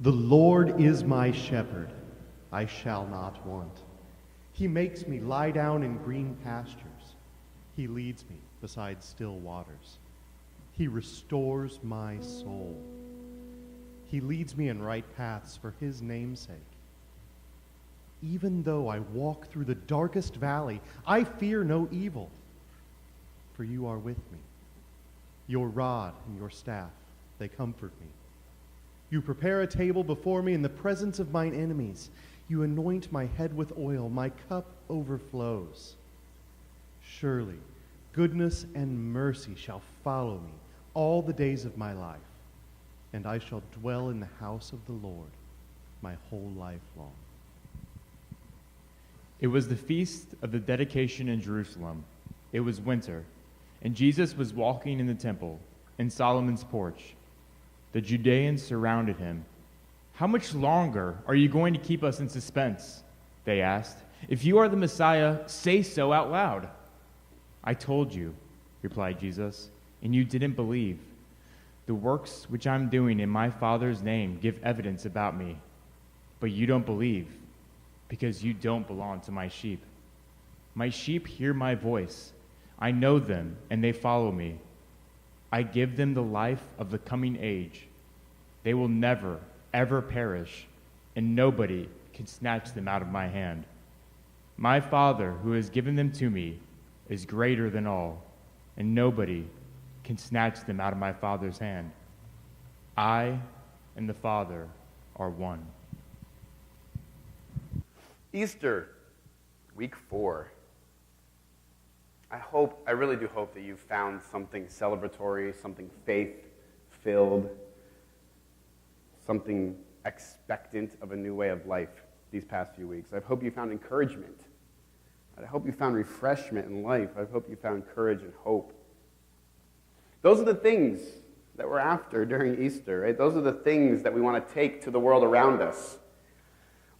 The Lord is my shepherd, I shall not want. He makes me lie down in green pastures. He leads me beside still waters. He restores my soul. He leads me in right paths for his name's sake. Even though I walk through the darkest valley, I fear no evil, for you are with me. Your rod and your staff, they comfort me. You prepare a table before me in the presence of mine enemies. You anoint my head with oil. My cup overflows. Surely, goodness and mercy shall follow me all the days of my life, and I shall dwell in the house of the Lord my whole life long. It was the feast of the dedication in Jerusalem. It was winter, and Jesus was walking in the temple, in Solomon's porch. The Judeans surrounded him. "How much longer are you going to keep us in suspense?" they asked. "If you are the Messiah, say so out loud." "I told you," replied Jesus, "and you didn't believe. The works which I'm doing in my Father's name give evidence about me, but you don't believe, because you don't belong to my sheep. My sheep hear my voice. I know them, and they follow me. I give them the life of the coming age. They will never, ever perish, and nobody can snatch them out of my hand. My Father, who has given them to me, is greater than all, and nobody can snatch them out of my Father's hand. I and the Father are one." Easter, week 4. I really do hope that you've found something celebratory, something faith-filled, something expectant of a new way of life these past few weeks. I hope you found encouragement. I hope you found refreshment in life. I hope you found courage and hope. Those are the things that we're after during Easter, right? Those are the things that we want to take to the world around us.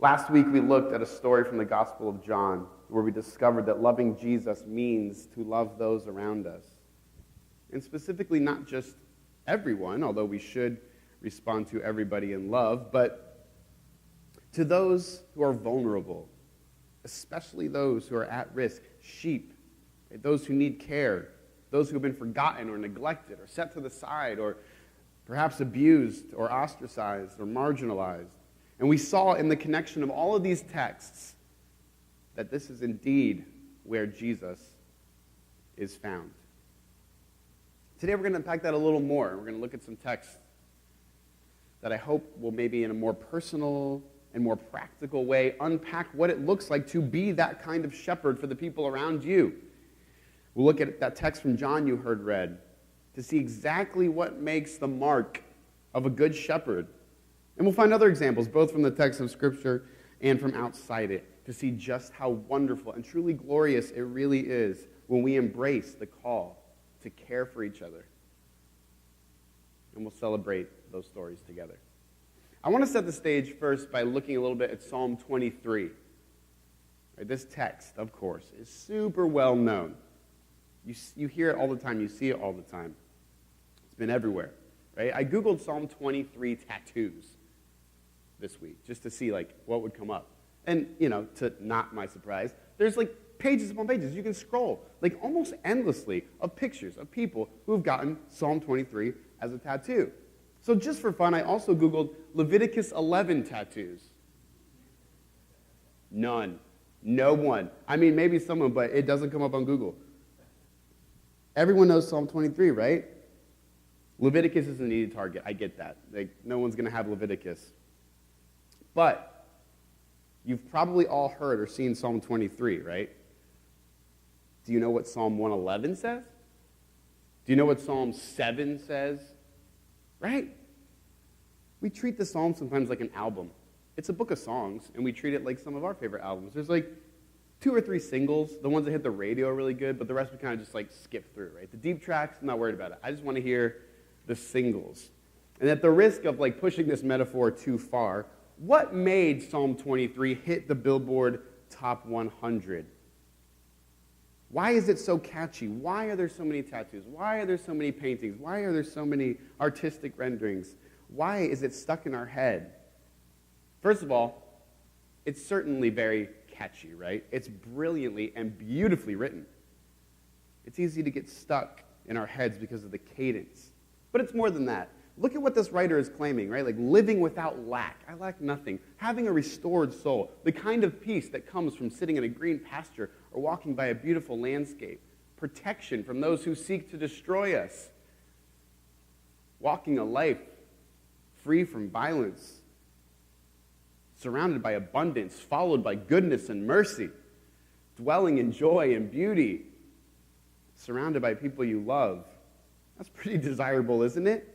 Last week we looked at a story from the Gospel of John where we discovered that loving Jesus means to love those around us. And specifically not just everyone, although we should respond to everybody in love, but to those who are vulnerable, especially those who are at risk, sheep, right? Those who need care, those who have been forgotten or neglected or set to the side or perhaps abused or ostracized or marginalized. And we saw in the connection of all of these texts that this is indeed where Jesus is found. Today we're going to unpack that a little more. We're going to look at some texts that I hope will maybe in a more personal and more practical way unpack what it looks like to be that kind of shepherd for the people around you. We'll look at that text from John you heard read to see exactly what makes the mark of a good shepherd. And we'll find other examples, both from the text of Scripture and from outside it, to see just how wonderful and truly glorious it really is when we embrace the call to care for each other. And we'll celebrate those stories together. I want to set the stage first by looking a little bit at Psalm 23. Right, this text, of course, is super well known. You hear it all the time. You see it all the time. It's been everywhere. Right? I Googled Psalm 23 tattoos this week just to see what would come up. And, to not my surprise, there's pages upon pages. You can scroll almost endlessly of pictures of people who have gotten Psalm 23 as a tattoo. So just for fun, I also Googled Leviticus 11 tattoos. None. No one. I mean, maybe someone, but it doesn't come up on Google. Everyone knows Psalm 23, right? Leviticus is an easy target. I get that. No one's going to have Leviticus. But you've probably all heard or seen Psalm 23, right? Do you know what Psalm 111 says? Do you know what Psalm 7 says? Right? We treat the Psalm sometimes like an album. It's a book of songs, and we treat it like some of our favorite albums. There's 2 or 3 singles. The ones that hit the radio are really good, but the rest we kind of just skip through, right? The deep tracks, I'm not worried about it. I just want to hear the singles. And at the risk of pushing this metaphor too far, what made Psalm 23 hit the Billboard Top 100? Why is it so catchy? Why are there so many tattoos? Why are there so many paintings? Why are there so many artistic renderings? Why is it stuck in our head First of all, it's certainly very catchy, right? It's brilliantly and beautifully written. It's easy to get stuck in our heads because of the cadence. But it's more than that. Look at what this writer is claiming, right? Like living without lack. I lack nothing. Having a restored soul. The kind of peace that comes from sitting in a green pasture or walking by a beautiful landscape. Protection from those who seek to destroy us. Walking a life free from violence. Surrounded by abundance, followed by goodness and mercy. Dwelling in joy and beauty. Surrounded by people you love. That's pretty desirable, isn't it?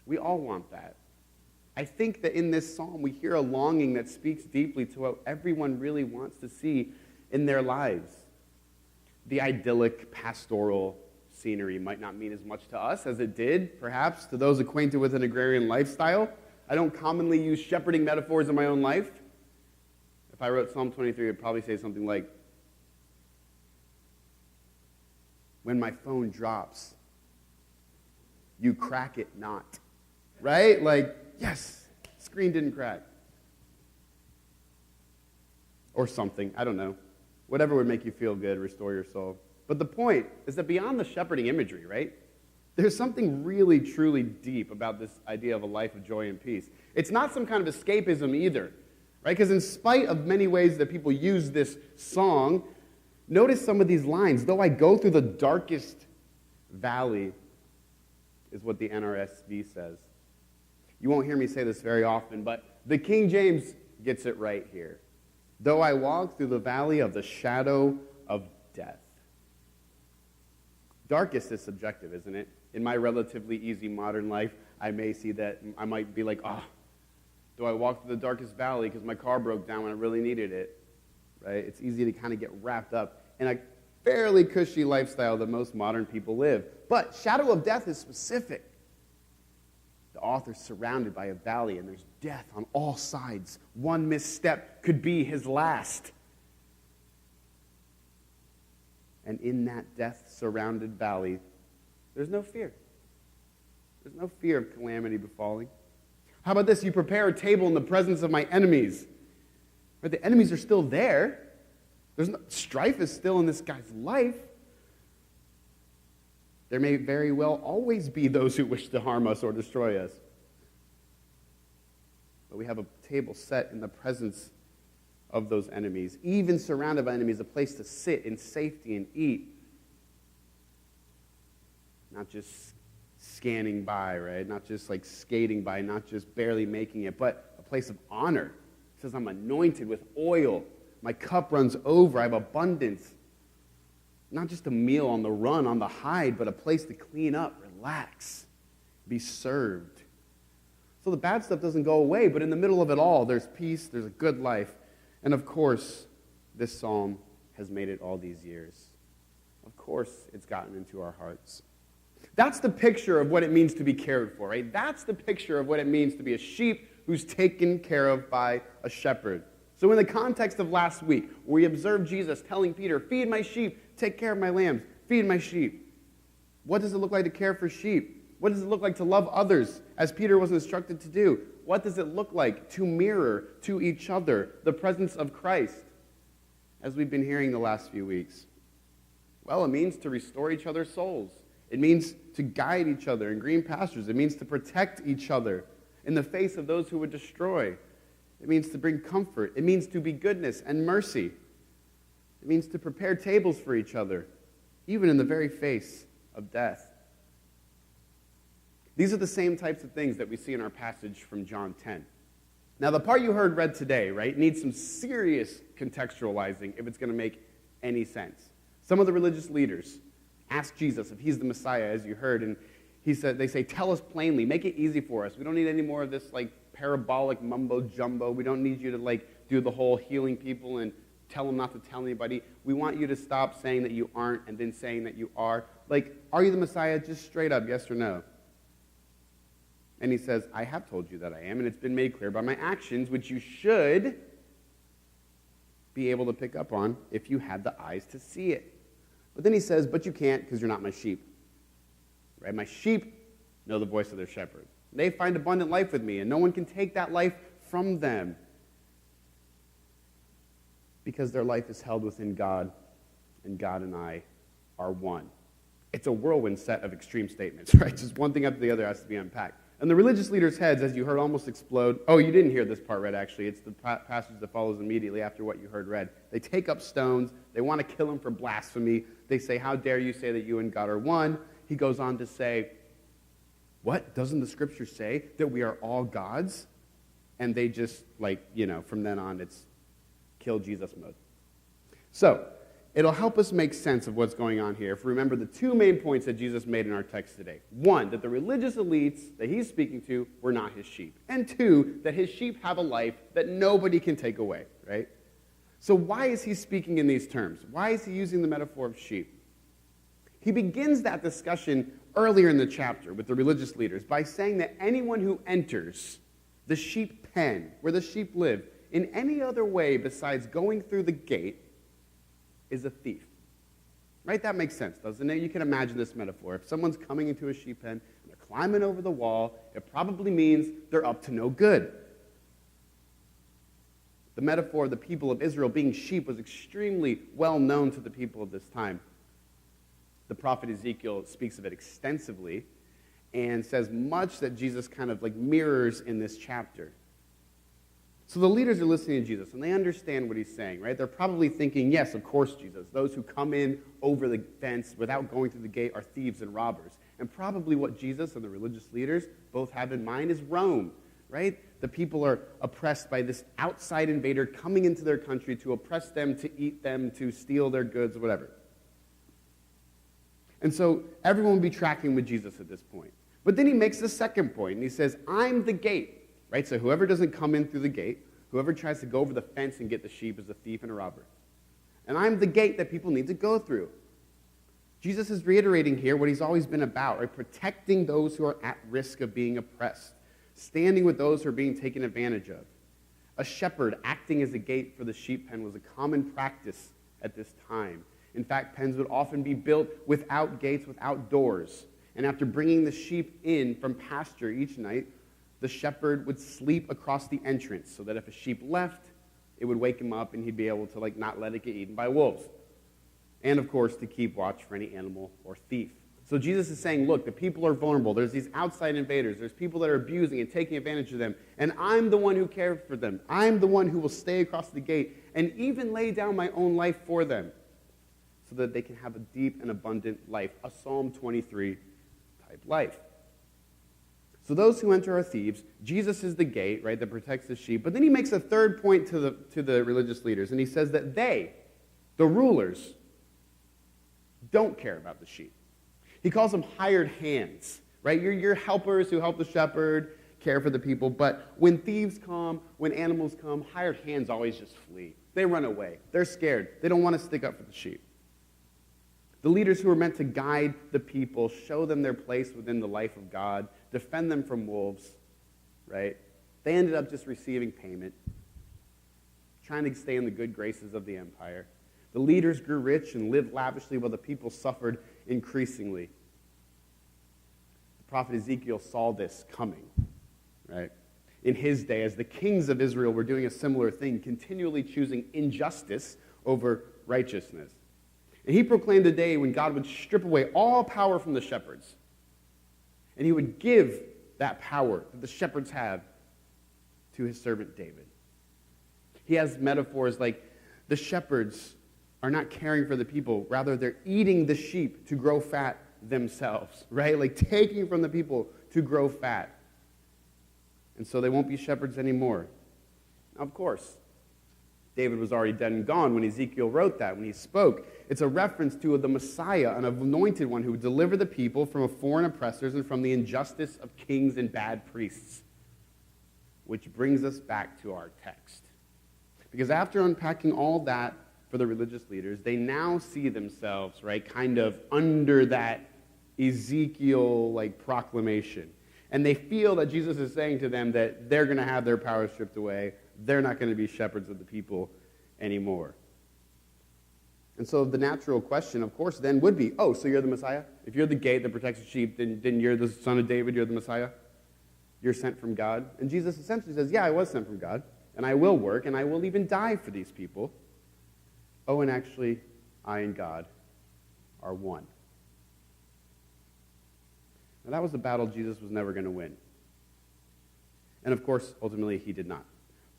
We all want that. I think that in this psalm we hear a longing that speaks deeply to what everyone really wants to see in their lives. The idyllic pastoral scenery might not mean as much to us as it did, perhaps, to those acquainted with an agrarian lifestyle. I don't commonly use shepherding metaphors in my own life. If I wrote Psalm 23, I'd probably say something like, when my phone drops, you crack it not. Right? Like, yes, screen didn't crack. Or something, I don't know. Whatever would make you feel good, restore your soul. But the point is that beyond the shepherding imagery, right, there's something really, truly deep about this idea of a life of joy and peace. It's not some kind of escapism either, right? Because in spite of many ways that people use this song, notice some of these lines. Though I go through the darkest valley, is what the NRSV says. You won't hear me say this very often, but the King James gets it right here. Though I walk through the valley of the shadow of death. Darkest is subjective, isn't it? In my relatively easy modern life, I may see that, I might be like, do I walk through the darkest valley because my car broke down when I really needed it? Right? It's easy to kind of get wrapped up in a fairly cushy lifestyle that most modern people live. But shadow of death is specific. The author's surrounded by a valley, and there's death on all sides. One misstep could be his last. And in that death-surrounded valley, there's no fear. There's no fear of calamity befalling. How about this? You prepare a table in the presence of my enemies. But the enemies are still there. Strife is still in this guy's life. There may very well always be those who wish to harm us or destroy us. But we have a table set in the presence of those enemies, even surrounded by enemies, a place to sit in safety and eat. Not just scanning by, right? Not just like skating by, not just barely making it, but a place of honor. It says, I'm anointed with oil. My cup runs over. I have abundance. Not just a meal on the run, on the hide, but a place to clean up, relax, be served. So the bad stuff doesn't go away, but in the middle of it all, there's peace, there's a good life. And of course, this psalm has made it all these years. Of course, it's gotten into our hearts. That's the picture of what it means to be cared for, right? That's the picture of what it means to be a sheep who's taken care of by a shepherd. So in the context of last week, where we observed Jesus telling Peter, feed my sheep, take care of my lambs, feed my sheep. What does it look like to care for sheep? What does it look like to love others, as Peter was instructed to do? What does it look like to mirror to each other the presence of Christ, as we've been hearing the last few weeks? Well, it means to restore each other's souls. It means to guide each other in green pastures. It means to protect each other in the face of those who would destroy. It means to bring comfort. It means to be goodness and mercy. It means to prepare tables for each other, even in the very face of death. These are the same types of things that we see in our passage from John 10. Now, the part you heard read today, right, needs some serious contextualizing if it's going to make any sense. Some of the religious leaders asked Jesus if he's the Messiah, as you heard, and they say, tell us plainly, make it easy for us. We don't need any more of this, parabolic mumbo-jumbo. We don't need you to, do the whole healing people and tell them not to tell anybody. We want you to stop saying that you aren't and then saying that you are. Are you the Messiah? Just straight up, yes or no? And he says, I have told you that I am, and it's been made clear by my actions, which you should be able to pick up on if you had the eyes to see it. But then he says, but you can't because you're not my sheep. Right? My sheep know the voice of their shepherd. They find abundant life with me, and no one can take that life from them because their life is held within God, and God and I are one. It's a whirlwind set of extreme statements, right? Just one thing after the other has to be unpacked. And the religious leaders' heads, as you heard, almost explode. Oh, you didn't hear this part read, actually. It's the passage that follows immediately after what you heard read. They take up stones. They want to kill him for blasphemy. They say, how dare you say that you and God are one? He goes on to say, what? Doesn't the scripture say that we are all gods? And they just, from then on, it's kill Jesus mode. So, it'll help us make sense of what's going on here if we remember the two main points that Jesus made in our text today. One, that the religious elites that he's speaking to were not his sheep. And two, that his sheep have a life that nobody can take away, right? So why is he speaking in these terms? Why is he using the metaphor of sheep? He begins that discussion earlier in the chapter with the religious leaders by saying that anyone who enters the sheep pen, where the sheep live, in any other way besides going through the gate is a thief. Right? That makes sense, doesn't it? You can imagine this metaphor. If someone's coming into a sheep pen and they're climbing over the wall, it probably means they're up to no good. The metaphor of the people of Israel being sheep was extremely well known to the people of this time. The prophet Ezekiel speaks of it extensively and says much that Jesus kind of mirrors in this chapter. So the leaders are listening to Jesus, and they understand what he's saying, right? They're probably thinking, yes, of course, Jesus. Those who come in over the fence without going through the gate are thieves and robbers. And probably what Jesus and the religious leaders both have in mind is Rome, right? The people are oppressed by this outside invader coming into their country to oppress them, to eat them, to steal their goods, whatever. And so everyone will be tracking with Jesus at this point. But then he makes the second point, and he says, I'm the gate. Right? So whoever doesn't come in through the gate, whoever tries to go over the fence and get the sheep is a thief and a robber. And I'm the gate that people need to go through. Jesus is reiterating here what he's always been about, right? Protecting those who are at risk of being oppressed, standing with those who are being taken advantage of. A shepherd acting as a gate for the sheep pen was a common practice at this time. In fact, pens would often be built without gates, without doors. And after bringing the sheep in from pasture each night, the shepherd would sleep across the entrance so that if a sheep left, it would wake him up and he'd be able to not let it get eaten by wolves. And of course, to keep watch for any animal or thief. So Jesus is saying, look, the people are vulnerable. There's these outside invaders. There's people that are abusing and taking advantage of them. And I'm the one who cares for them. I'm the one who will stay across the gate and even lay down my own life for them so that they can have a deep and abundant life, a Psalm 23 type life. So those who enter are thieves. Jesus is the gate, right, that protects the sheep. But then he makes a third point to the religious leaders, and he says that they, the rulers, don't care about the sheep. He calls them hired hands, right? You're helpers who help the shepherd, care for the people. But when thieves come, when animals come, hired hands always just flee. They run away. They're scared. They don't want to stick up for the sheep. The leaders who are meant to guide the people, show them their place within the life of God, defend them from wolves, right? They ended up just receiving payment, trying to stay in the good graces of the empire. The leaders grew rich and lived lavishly while the people suffered increasingly. The prophet Ezekiel saw this coming, right? In his day, as the kings of Israel were doing a similar thing, continually choosing injustice over righteousness. And he proclaimed a day when God would strip away all power from the shepherds. And he would give that power that the shepherds have to his servant David. He has metaphors like the shepherds are not caring for the people. Rather, they're eating the sheep to grow fat themselves, right? Like taking from the people to grow fat. And so they won't be shepherds anymore. Now, of course, David was already dead and gone when Ezekiel wrote that, when he spoke. It's a reference to the Messiah, an anointed one who would deliver the people from foreign oppressors and from the injustice of kings and bad priests. Which brings us back to our text. Because after unpacking all that for the religious leaders, they now see themselves, right, kind of under that Ezekiel proclamation. And they feel that Jesus is saying to them that they're going to have their power stripped away. They're not going to be shepherds of the people anymore. And so the natural question, of course, then would be, oh, so you're the Messiah? If you're the gate that protects the sheep, then you're the son of David, you're the Messiah? you're sent from God? And Jesus essentially says, yeah, I was sent from God, and I will work, and I will even die for these people. Oh, and actually, I and God are one. Now, that was the battle Jesus was never going to win. And of course, ultimately, he did not.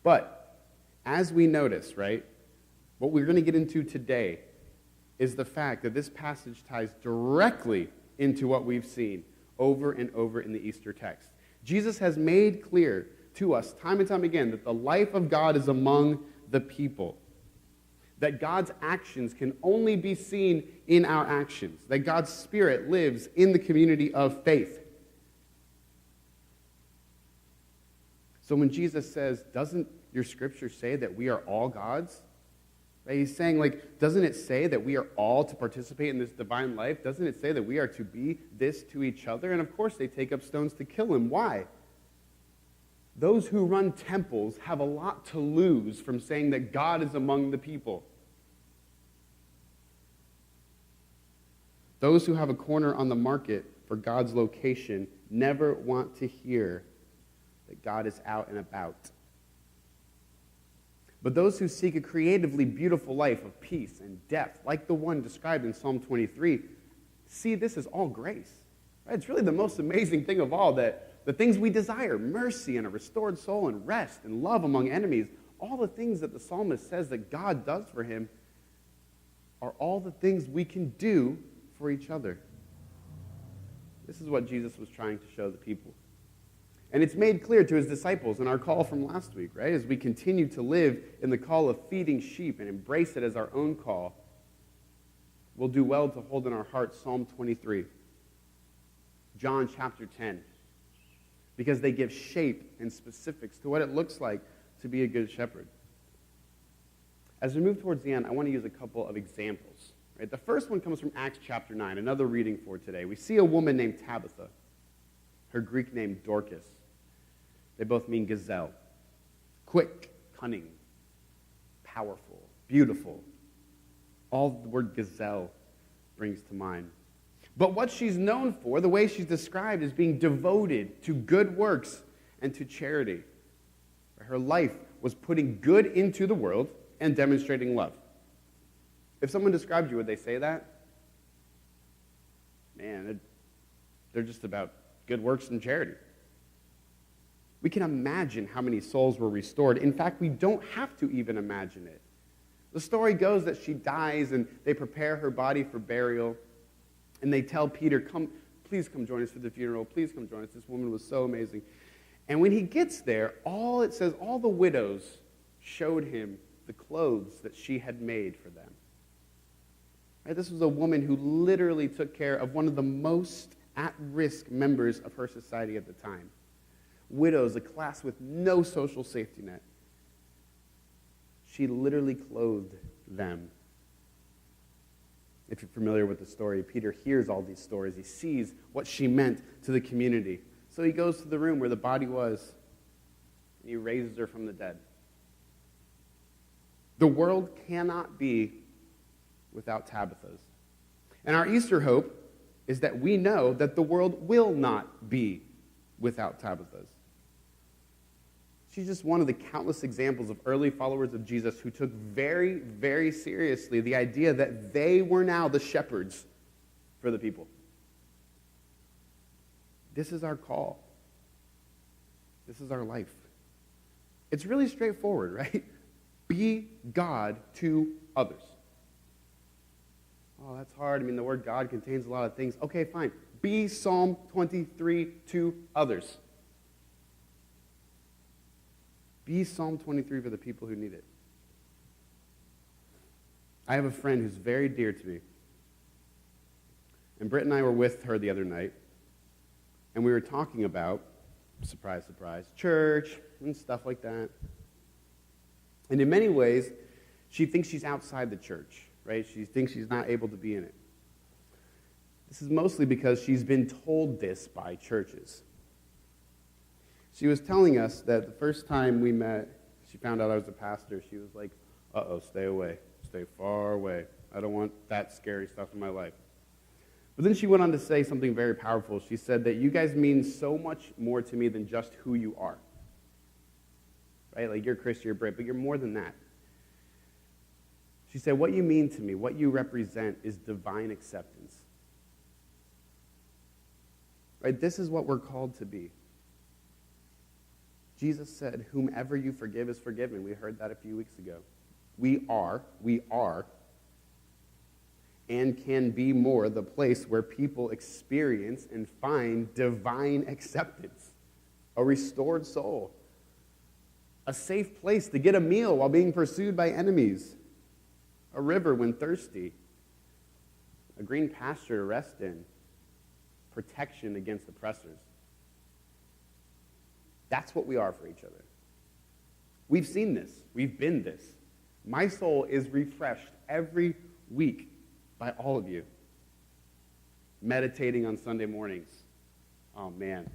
But as we notice, right, what we're going to get into today is the fact that this passage ties directly into what we've seen over and over in the Easter text. Jesus has made clear to us time and time again that the life of God is among the people, that God's actions can only be seen in our actions, that God's Spirit lives in the community of faith. So when Jesus says, doesn't your scripture say that we are all God's? Right? He's saying, doesn't it say that we are all to participate in this divine life? Doesn't it say that we are to be this to each other? And of course they take up stones to kill him. Why? Those who run temples have a lot to lose from saying that God is among the people. Those who have a corner on the market for God's location never want to hear that God is out and about. But those who seek a creatively beautiful life of peace and depth, like the one described in Psalm 23, see this as all grace. Right? It's really the most amazing thing of all, that the things we desire, mercy and a restored soul and rest and love among enemies, all the things that the psalmist says that God does for him are all the things we can do for each other. This is what Jesus was trying to show the people. And it's made clear to his disciples in our call from last week, right? As we continue to live in the call of feeding sheep and embrace it as our own call, we'll do well to hold in our hearts Psalm 23, John chapter 10, because they give shape and specifics to what it looks like to be a good shepherd. As we move towards the end, I want to use a couple of examples. Right? The first one comes from Acts chapter 9, another reading for today. We see a woman named Tabitha, her Greek name Dorcas. They both mean gazelle. Quick, cunning, powerful, beautiful. All the word gazelle brings to mind. But what she's known for, the way she's described, is being devoted to good works and to charity. Her life was putting good into the world and demonstrating love. If someone described you, would they say that? Man, they're just about good works and charity. We can imagine how many souls were restored. In fact, we don't have to even imagine it. The story goes that she dies and they prepare her body for burial. And they tell Peter, please come join us for the funeral. Please come join us. This woman was so amazing. And when he gets there, all the widows showed him the clothes that she had made for them. Right? This was a woman who literally took care of one of the most at-risk members of her society at the time. Widows, a class with no social safety net. She literally clothed them. If you're familiar with the story, Peter hears all these stories. He sees what she meant to the community. So he goes to the room where the body was, and he raises her from the dead. The world cannot be without Tabitha's. And our Easter hope is that we know that the world will not be without Tabitha's. She's just one of the countless examples of early followers of Jesus who took very, very seriously the idea that they were now the shepherds for the people. This is our call. This is our life. It's really straightforward, right? Be God to others. Oh, that's hard. I mean, the word God contains a lot of things. Okay, fine. Be Psalm 23 to others. Be Psalm 23 for the people who need it. I have a friend who's very dear to me. And Britt and I were with her the other night, and we were talking about, surprise, surprise, church and stuff like that. And in many ways, she thinks she's outside the church, right? She thinks she's not able to be in it. This is mostly because she's been told this by churches. She was telling us that the first time we met, she found out I was a pastor. She was like, uh-oh, stay away. Stay far away. I don't want that scary stuff in my life. But then she went on to say something very powerful. She said that you guys mean so much more to me than just who you are. Right? Like, you're Christian, you're Brit, but you're more than that. She said, what you mean to me, what you represent is divine acceptance. Right? This is what we're called to be. Jesus said, whomever you forgive is forgiven. We heard that a few weeks ago. We are, and can be more the place where people experience and find divine acceptance, a restored soul, a safe place to get a meal while being pursued by enemies, a river when thirsty, a green pasture to rest in, protection against oppressors. That's what we are for each other. We've seen this. We've been this. My soul is refreshed every week by all of you. Meditating on Sunday mornings. Oh man,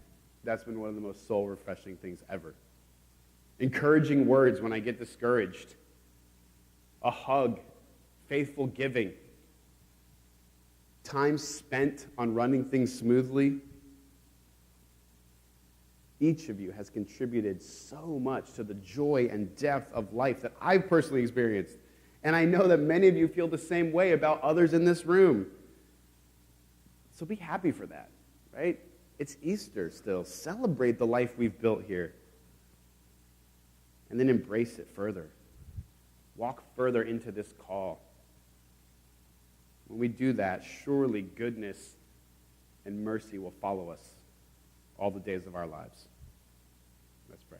that's been one of the most soul-refreshing things ever. Encouraging words when I get discouraged. A hug. Faithful giving. Time spent on running things smoothly. Each of you has contributed so much to the joy and depth of life that I've personally experienced. And I know that many of you feel the same way about others in this room. So be happy for that, right? It's Easter still. Celebrate the life we've built here. And then embrace it further. Walk further into this call. When we do that, surely goodness and mercy will follow us all the days of our lives. Let's pray.